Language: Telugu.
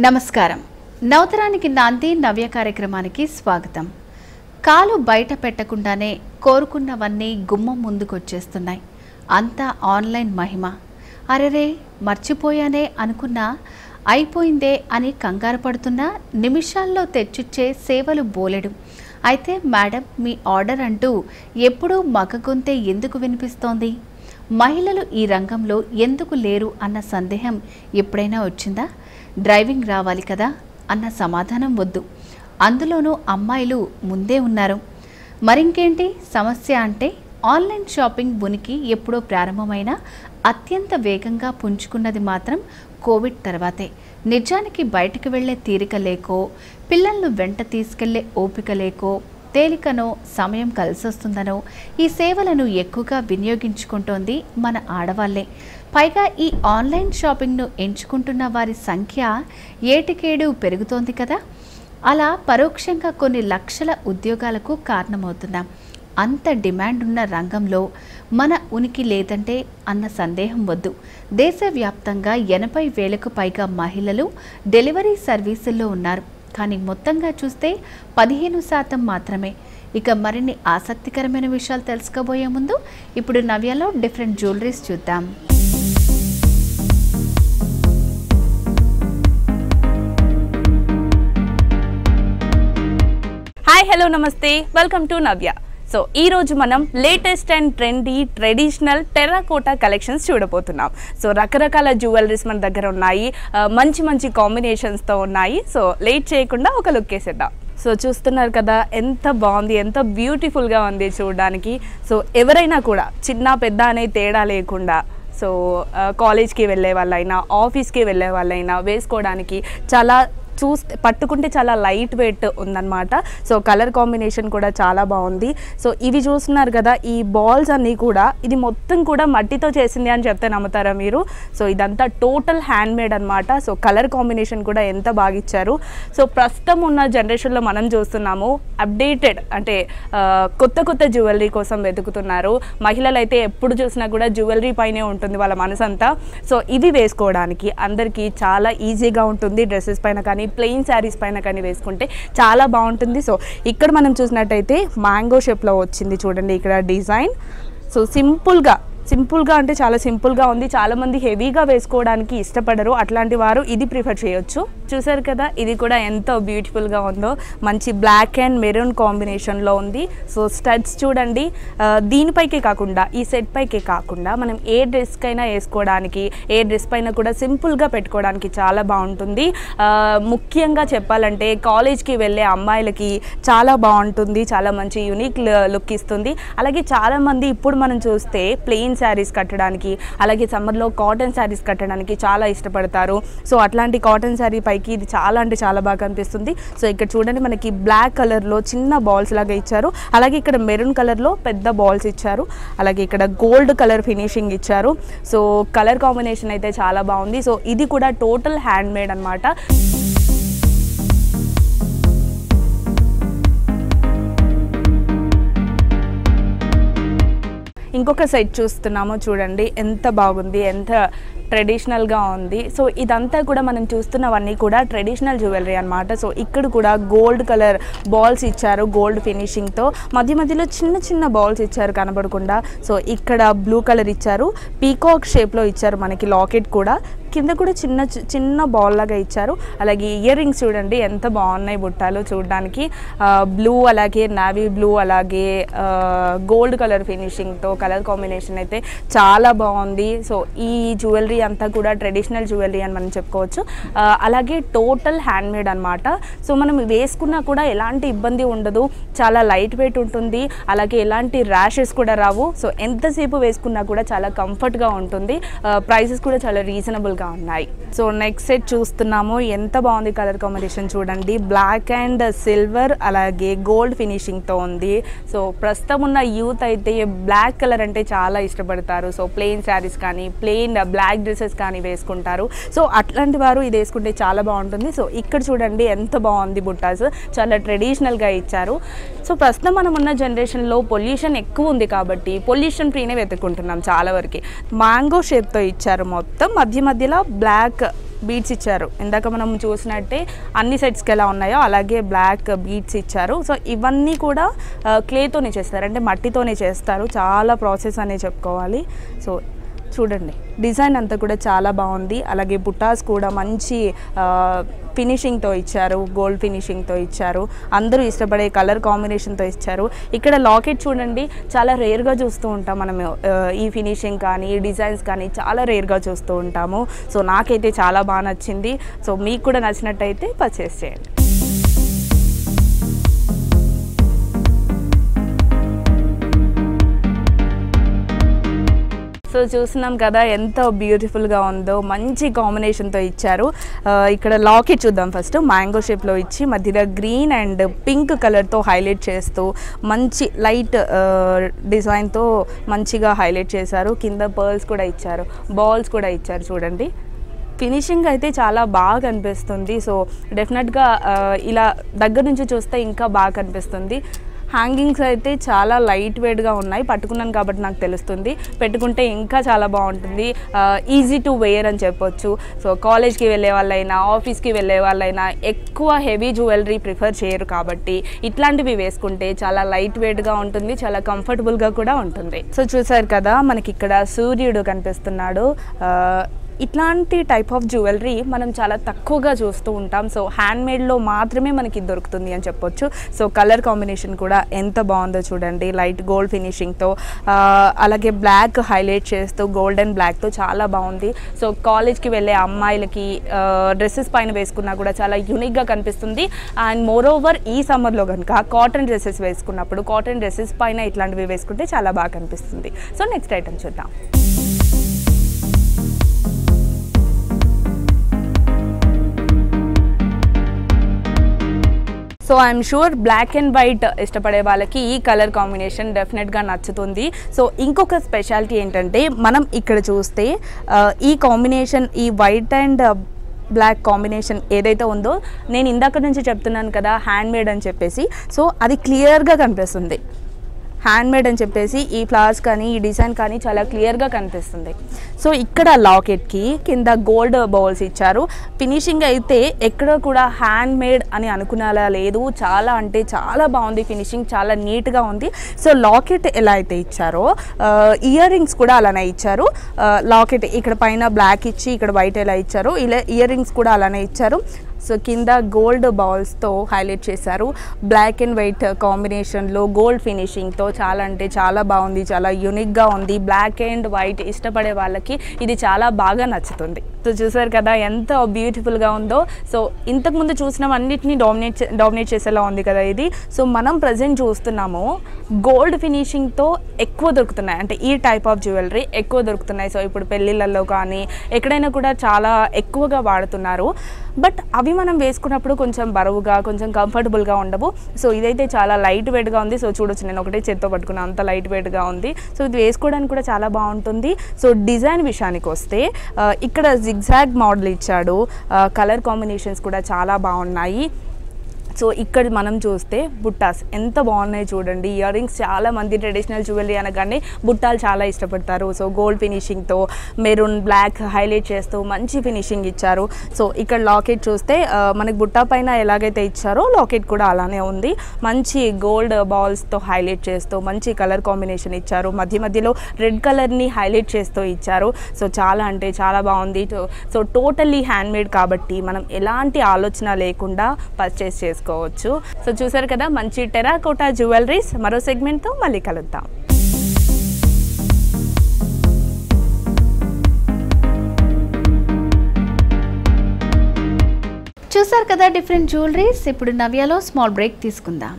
నమస్కారం. నవతరానికి నాంది నవ్య కార్యక్రమానికి స్వాగతం. కాలు బయట పెట్టకుండానే కోరుకున్నవన్నీ గుమ్మం ముందుకొచ్చేస్తున్నాయి. అంతా ఆన్లైన్ మహిమ. అరెరే మర్చిపోయానే అనుకున్నా అయిపోయిందే అని కంగారు పడుతున్నా నిమిషాల్లో తెచ్చిచ్చే సేవలు బోలెడు. అయితే మేడం మీ ఆర్డర్ అంటూ ఎప్పుడూ మగ గొంతే ఎందుకు వినిపిస్తోంది? మహిళలు ఈ రంగంలో ఎందుకు లేరు అన్న సందేహం ఎప్పుడైనా వచ్చిందా? డ్రైవింగ్ రావాలి కదా అన్న సమాధానం వద్దు. అందులోనూ అమ్మాయిలు ముందే ఉన్నారు. మరింకేంటి సమస్య అంటే ఆన్లైన్ షాపింగ్ ఉనికి ఎప్పుడో ప్రారంభమైన అత్యంత వేగంగా పుంజుకున్నది మాత్రం కోవిడ్ తర్వాతే. నిజానికి బయటకు వెళ్లే తీరిక లేకో, పిల్లలను వెంట తీసుకెళ్లే ఓపిక లేకో, తేలికనో సమయం కలిసొస్తుందనో ఈ సేవలను ఎక్కువగా వినియోగించుకుంటోంది మన ఆడవాళ్లే. పైగా ఈ ఆన్లైన్ షాపింగ్ను ఎంచుకుంటున్న వారి సంఖ్య ఏటికేడు పెరుగుతోంది కదా. అలా పరోక్షంగా కొన్ని లక్షల ఉద్యోగాలకు కారణమవుతున్నాం. అంత డిమాండ్ ఉన్న రంగంలో మన ఉనికి లేదంటే అన్న సందేహం వద్దు. దేశవ్యాప్తంగా 80,000కు పైగా మహిళలు డెలివరీ సర్వీసుల్లో ఉన్నారు. కానీ మొత్తంగా చూస్తే 15% మాత్రమే. ఇక మరిన్ని ఆసక్తికరమైన విషయాలు తెలుసుకోబోయే ముందు ఇప్పుడు నవ్యలో డిఫరెంట్ జ్యువెలరీస్ చూద్దాం. హాయ్, హలో, నమస్తే, వెల్కమ్ టు నవ్య. సో ఈ రోజు మనం latest and trendy traditional terracotta collections చూడబోతున్నాం. సో రకరకాల జ్యువెలరీస్ మన దగ్గర ఉన్నాయి, మంచి మంచి కాంబినేషన్స్తో ఉన్నాయి. సో లేట్ చేయకుండా ఒక లుక్ వేసేద్దాం. సో చూస్తున్నారు కదా ఎంత బాగుంది, ఎంత బ్యూటిఫుల్గా ఉంది చూడడానికి. సో ఎవరైనా కూడా చిన్న పెద్ద అనే తేడా లేకుండా, సో కాలేజ్కి వెళ్ళే వాళ్ళైనా ఆఫీస్కి వెళ్ళే వాళ్ళైనా వేసుకోవడానికి చాలా పట్టుకుంటే చాలా లైట్ వెయిట్ ఉందన్నమాట. సో కలర్ కాంబినేషన్ కూడా చాలా బాగుంది. సో ఇవి చూస్తున్నారు కదా, ఈ బాల్స్ అన్నీ కూడా ఇది మొత్తం కూడా మట్టితో చేసింది అని చెప్తే నమ్ముతారా మీరు? సో ఇదంతా టోటల్ హ్యాండ్ మేడ్ అనమాట. సో కలర్ కాంబినేషన్ కూడా ఎంత బాగా ఇచ్చారు. సో ప్రస్తుతం ఉన్న జనరేషన్లో మనం చూస్తున్నాము అప్డేటెడ్ అంటే కొత్త కొత్త జ్యువెలరీ కోసం వెతుకుతున్నారు. మహిళలు అయితే ఎప్పుడు చూసినా కూడా జ్యువెలరీ పైనే ఉంటుంది వాళ్ళ మనసంతా. సో ఇవి వేసుకోవడానికి అందరికీ చాలా ఈజీగా ఉంటుంది. డ్రెస్సెస్ పైన కానీ ప్లెయిన్ శారీస్ పైన కానీ వేసుకుంటే చాలా బాగుంటుంది. సో ఇక్కడ మనం చూసినట్టయితే మ్యాంగో షేప్లో వచ్చింది చూడండి ఇక్కడ డిజైన్. సో సింపుల్గా అంటే చాలా సింపుల్గా ఉంది. చాలామంది హెవీగా వేసుకోవడానికి ఇష్టపడరు, అట్లాంటి వారు ఇది ప్రిఫర్ చేయొచ్చు. చూసారు కదా, ఇది కూడా ఎంతో బ్యూటిఫుల్గా ఉందో, మంచి బ్లాక్ అండ్ మెరూన్ కాంబినేషన్లో ఉంది. సో స్టడ్స్ చూడండి, దీనిపైకే కాకుండా ఈ సెట్ పైకే కాకుండా మనం ఏ డ్రెస్కైనా వేసుకోవడానికి, ఏ డ్రెస్ పైన కూడా సింపుల్గా పెట్టుకోవడానికి చాలా బాగుంటుంది. ముఖ్యంగా చెప్పాలంటే కాలేజ్కి వెళ్ళే అమ్మాయిలకి చాలా బాగుంటుంది, చాలా మంచి యూనిక్ లుక్ ఇస్తుంది. అలాగే చాలామంది ఇప్పుడు మనం చూస్తే ప్లెయిన్ శారీస్ కట్టడానికి, అలాగే సమ్మర్లో కాటన్ శారీస్ కట్టడానికి చాలా ఇష్టపడతారు. సో అట్లాంటి కాటన్ శారీ పైకి ఇది చాలా అంటే చాలా బాగా కనిపిస్తుంది. సో ఇక్కడ చూడండి, మనకి బ్లాక్ కలర్లో చిన్న బాల్స్ లాగా ఇచ్చారు, అలాగే ఇక్కడ మెరూన్ కలర్లో పెద్ద బాల్స్ ఇచ్చారు, అలాగే ఇక్కడ గోల్డ్ కలర్ ఫినిషింగ్ ఇచ్చారు. సో కలర్ కాంబినేషన్ అయితే చాలా బాగుంది. సో ఇది కూడా టోటల్ హ్యాండ్ మేడ్ అనమాట. ఇంకొక సెట్ చూస్తున్నాము చూడండి, ఎంత బాగుంది, ఎంత ట్రెడిషనల్గా ఉంది. సో ఇదంతా కూడా మనం చూస్తున్నవన్నీ కూడా ట్రెడిషనల్ జ్యువెలరీ అనమాట. సో ఇక్కడ కూడా గోల్డ్ కలర్ బాల్స్ ఇచ్చారు, గోల్డ్ ఫినిషింగ్తో. మధ్యలో చిన్న చిన్న బాల్స్ ఇచ్చారు కనబడకుండా. సో ఇక్కడ బ్లూ కలర్ ఇచ్చారు, పీకాక్ షేప్లో ఇచ్చారు మనకి లాకెట్ కూడా. కింద కూడా చిన్న బాల్ లాగా ఇచ్చారు. అలాగే ఇయర్ రింగ్స్ చూడండి ఎంత బాగున్నాయి, బుట్టాలు చూడడానికి. బ్లూ, అలాగే నావీ బ్లూ, అలాగే గోల్డ్ కలర్ ఫినిషింగ్తో కలర్ కాంబినేషన్ అయితే చాలా బాగుంది. సో ఈ జ్యువెలరీ అంతా కూడా ట్రెడిషనల్ జ్యువెలరీ అని మనం చెప్పుకోవచ్చు. అలాగే టోటల్ హ్యాండ్ మేడ్ అనమాట. సో మనం వేసుకున్నా కూడా ఎలాంటి ఇబ్బంది ఉండదు, చాలా లైట్ వెయిట్ ఉంటుంది, అలాగే ఎలాంటి ర్యాషెస్ కూడా రావు. సో ఎంతసేపు వేసుకున్నా కూడా చాలా కంఫర్ట్గా ఉంటుంది. ప్రైసెస్ కూడా చాలా రీజనబుల్గా ఉన్నాయి. సో నెక్స్ట్ సెట్ చూస్తున్నాము, ఎంత బాగుంది కలర్ కాంబినేషన్ చూడండి, బ్లాక్ అండ్ సిల్వర్ అలాగే గోల్డ్ ఫినిషింగ్తో ఉంది. సో ప్రస్తుతం ఉన్న యూత్ అయితే బ్లాక్ కలర్ అంటే చాలా ఇష్టపడతారు. సో ప్లెయిన్ శారీస్ కానీ ప్లెయిన్ బ్లాక్ డ్రెస్సెస్ కానీ వేసుకుంటారు. సో అట్లాంటి వారు ఇది వేసుకుంటే చాలా బాగుంటుంది. సో ఇక్కడ చూడండి ఎంత బాగుంది, బుట్టాస్ చాలా ట్రెడిషనల్గా ఇచ్చారు. సో ప్రస్తుతం మనం ఉన్న జనరేషన్లో పొల్యూషన్ ఎక్కువ ఉంది కాబట్టి పొల్యూషన్ ఫ్రీనే వెతుక్కుంటున్నాం చాలా వరకు. మ్యాంగో షేప్తో ఇచ్చారు, మొత్తం మధ్యలో బ్లాక్ బీడ్స్ ఇచ్చారు. ఇందాక మనం చూసినట్టే అన్ని సెట్స్కి ఎలా ఉన్నాయో అలాగే బ్లాక్ బీడ్స్ ఇచ్చారు. సో ఇవన్నీ కూడా క్లేతోనే చేస్తారు, అంటే మట్టితోనే చేస్తారు. చాలా ప్రాసెస్ అనే చెప్పుకోవాలి. సో చూడండి డిజైన్ అంతా కూడా చాలా బాగుంది. అలాగే బుట్టాస్ కూడా మంచి ఫినిషింగ్తో ఇచ్చారు, గోల్డ్ ఫినిషింగ్తో ఇచ్చారు. అందరూ ఇష్టపడే కలర్ కాంబినేషన్తో ఇచ్చారు. ఇక్కడ లాకెట్ చూడండి, చాలా రేర్గా చూస్తూ ఉంటాం మనం. ఈ ఫినిషింగ్ కానీ ఈ డిజైన్స్ కానీ చాలా రేర్గా చూస్తూ ఉంటాము. సో నాకైతే చాలా బాగా నచ్చింది. సో మీకు కూడా నచ్చినట్టయితే పర్చేస్ చేయండి. సో చూస్తున్నాం కదా ఎంత బ్యూటిఫుల్గా ఉందో, మంచి కాంబినేషన్తో ఇచ్చారు. ఇక్కడ లాకెట్ చూద్దాం. ఫస్ట్ మ్యాంగో షేప్లో ఇచ్చి మధ్యలో గ్రీన్ అండ్ పింక్ కలర్తో హైలైట్ చేస్తూ మంచి లైట్ డిజైన్తో మంచిగా హైలైట్ చేశారు. కింద పర్ల్స్ కూడా ఇచ్చారు, బాల్స్ కూడా ఇచ్చారు. చూడండి ఫినిషింగ్ అయితే చాలా బాగా కనిపిస్తుంది. సో డెఫినెట్గా ఇలా దగ్గర నుంచి చూస్తే ఇంకా బాగా కనిపిస్తుంది. హ్యాంగింగ్స్ అయితే చాలా లైట్ వెయిట్గా ఉన్నాయి. పట్టుకున్నాను కాబట్టి నాకు తెలుస్తుంది, పెట్టుకుంటే ఇంకా చాలా బాగుంటుంది. ఈజీ టు వేర్ అని చెప్పొచ్చు. సో కాలేజ్కి వెళ్ళే వాళ్ళైనా ఆఫీస్కి వెళ్ళే వాళ్ళైనా ఎక్కువ హెవీ జ్యువెలరీ ప్రిఫర్ చేయరు కాబట్టి ఇట్లాంటివి వేసుకుంటే చాలా లైట్ వెయిట్గా ఉంటుంది, చాలా కంఫర్టబుల్గా కూడా ఉంటుంది. సో చూసారు కదా మనకి ఇక్కడ సూర్యుడు కనిపిస్తున్నాడు. ఇట్లాంటి టైప్ ఆఫ్ జ్యువెలరీ మనం చాలా తక్కువగా చూస్తూ ఉంటాం. సో హ్యాండ్మేడ్లో మాత్రమే మనకి దొరుకుతుంది అని చెప్పొచ్చు. సో కలర్ కాంబినేషన్ కూడా ఎంత బాగుందో చూడండి, లైట్ గోల్డ్ ఫినిషింగ్తో అలాగే బ్లాక్ హైలైట్ చేస్తూ గోల్డెన్ బ్లాక్తో చాలా బాగుంది. సో కాలేజ్కి వెళ్ళే అమ్మాయిలకి డ్రెస్సెస్ పైన వేసుకున్నా కూడా చాలా యూనిక్గా కనిపిస్తుంది. అండ్ మోర్ ఓవర్ ఈ సమ్మర్లో కనుక కాటన్ డ్రెస్సెస్ వేసుకున్నప్పుడు కాటన్ డ్రెస్సెస్ పైన ఇట్లాంటివి వేసుకుంటే చాలా బాగా కనిపిస్తుంది. సో నెక్స్ట్ ఐటమ్ చూద్దాం. So I'm sure black and white ఇష్టపడే వాళ్ళకి ఈ కలర్ కాంబినేషన్ డెఫినెట్గా నచ్చుతుంది. సో ఇంకొక స్పెషాలిటీ ఏంటంటే మనం ఇక్కడ చూస్తే ఈ కాంబినేషన్, ఈ వైట్ అండ్ బ్లాక్ కాంబినేషన్ ఏదైతే ఉందో, నేను ఇందాక నుంచి చెప్తున్నాను కదా హ్యాండ్మేడ్ అని చెప్పేసి, సో అది క్లియర్గా కనిపిస్తుంది. హ్యాండ్మేడ్ అని చెప్పేసి ఈ ఫ్లవర్స్ కానీ ఈ డిజైన్ కానీ చాలా క్లియర్గా కనిపిస్తుంది. సో ఇక్కడ లాకెట్కి కింద గోల్డ్ బౌల్స్ ఇచ్చారు. ఫినిషింగ్ అయితే ఎక్కడ కూడా హ్యాండ్మేడ్ అని అనుకునేలా లేదు, చాలా అంటే చాలా బాగుంది. ఫినిషింగ్ చాలా నీట్గా ఉంది. సో లాకెట్ ఎలా అయితే ఇచ్చారో ఇయర్ రింగ్స్ కూడా అలానే ఇచ్చారు. లాకెట్ ఇక్కడ పైన బ్లాక్ ఇచ్చి ఇక్కడ వైట్ ఎలా ఇచ్చారో ఇలా ఇయర్ రింగ్స్ కూడా అలానే ఇచ్చారు. సో కింద గోల్డ్ బాల్స్తో హైలైట్ చేశారు. బ్లాక్ అండ్ వైట్ కాంబినేషన్లో గోల్డ్ ఫినిషింగ్తో చాలా అంటే చాలా బాగుంది, చాలా యూనిక్గా ఉంది. బ్లాక్ అండ్ వైట్ ఇష్టపడే వాళ్ళకి ఇది చాలా బాగా నచ్చుతుంది. సో చూసారు కదా ఎంత బ్యూటిఫుల్గా ఉందో. సో ఇంతకుముందు చూసినవన్నిటిని డామినేట్ చేసేలా ఉంది కదా ఇది. సో మనం ప్రజెంట్ చూస్తున్నాము గోల్డ్ ఫినిషింగ్తో ఎక్కువ దొరుకుతున్నాయి, అంటే ఈ టైప్ ఆఫ్ జ్యువెలరీ ఎక్కువ దొరుకుతున్నాయి. సో ఇప్పుడు పెళ్ళిళ్ళల్లో కానీ ఎక్కడైనా కూడా చాలా ఎక్కువగా వాడుతున్నారు. బట్ అవి మనం వేసుకున్నప్పుడు కొంచెం బరువుగా కొంచెం కంఫర్టబుల్గా ఉండవు. సో ఇదైతే చాలా లైట్ వెయిట్గా ఉంది. సో చూడొచ్చు, నేను ఒకటే చేత్తో పట్టుకున్నాను, అంత లైట్ వెయిట్గా ఉంది. సో ఇది వేసుకోవడానికి కూడా చాలా బాగుంటుంది. సో డిజైన్ విషయానికి వస్తే ఇక్కడ జిగ్జాగ్ మోడల్ ఇచ్చాడు. కలర్ కాంబినేషన్స్ కూడా చాలా బాగున్నాయి. సో ఇక్కడ మనం చూస్తే బుట్టాస్ ఎంత బాగున్నాయి చూడండి. ఇయర్ రింగ్స్ చాలా మంది ట్రెడిషనల్ జ్యువెలరీ అనగానే బుట్టాలు చాలా ఇష్టపడతారు. సో గోల్డ్ ఫినిషింగ్తో మెరూన్ బ్లాక్ హైలైట్ చేస్తూ మంచి ఫినిషింగ్ ఇచ్చారు. సో ఇక్కడ లాకెట్ చూస్తే మనకి బుట్టా పైన ఎలాగైతే ఇచ్చారో లాకెట్ కూడా అలానే ఉంది. మంచి గోల్డ్ బాల్స్తో హైలైట్ చేస్తూ మంచి కలర్ కాంబినేషన్ ఇచ్చారు. మధ్యలో రెడ్ కలర్ని హైలైట్ చేస్తూ ఇచ్చారు. సో చాలా అంటే చాలా బాగుంది. సో టోటల్లీ హ్యాండ్మేడ్ కాబట్టి మనం ఎలాంటి ఆలోచన లేకుండా పర్చేస్ చేసుకోవచ్చు. సో చూసారు కదా మంచి టెరాకోటా జ్యువెలరీస్. మరో సెగ్మెంట్తో మళ్ళీ కలుద్దాం. చూసారు కదా డిఫరెంట్ జ్యువెలరీస్. ఇప్పుడు నవ్యాలో స్మాల్ బ్రేక్ తీసుకుందాం.